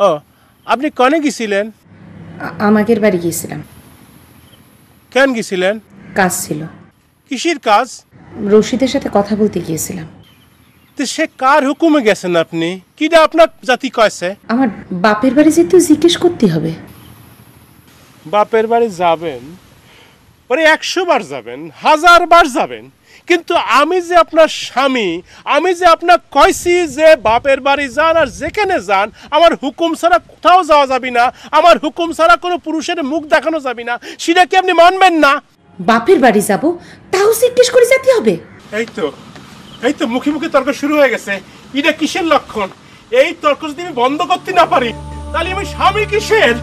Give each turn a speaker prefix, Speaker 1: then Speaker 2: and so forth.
Speaker 1: ও আপনি কনে গেছিলেন?
Speaker 2: আমাদের বাড়ি গিয়েছিলাম।
Speaker 1: কেন গেছিলেন?
Speaker 2: কাজ ছিল।
Speaker 1: কিসের কাজ?
Speaker 2: রশিদের সাথে কথা বলতে গিয়েছিলাম।
Speaker 1: তো সে কার হুকুমে গেছেন আপনি? কিটা আপনার জাতি কয়েছে?
Speaker 2: আমার বাপের বাড়ি যেতেও জিজ্ঞেস করতে হবে।
Speaker 1: বাপের বাড়ি যাবেন, ওরে 100 বার যাবেন, 1000 বার যাবেন, কিন্তু আমি যে আপনার স্বামী, আমি যে আপনার কইছি যে বাপের বাড়ি যান আর যেখানে যান আমার হুকুম ছাড়া কোথাও যাওয়া যাবে না, আমার হুকুম ছাড়া কোনো পুরুষের মুখ দেখানো যাবে না, সেটা কি আপনি মানবেন না?
Speaker 2: বাপের বাড়ি যাব তাও জিজ্ঞেস করে যেতে হবে?
Speaker 1: এই তো মুখে মুখে তর্ক শুরু হয়ে গেছে। এটা কিসের লক্ষণ? এই তর্ক যদি আমি বন্ধ করতে না পারি তাহলে আমি স্বামী কিসের?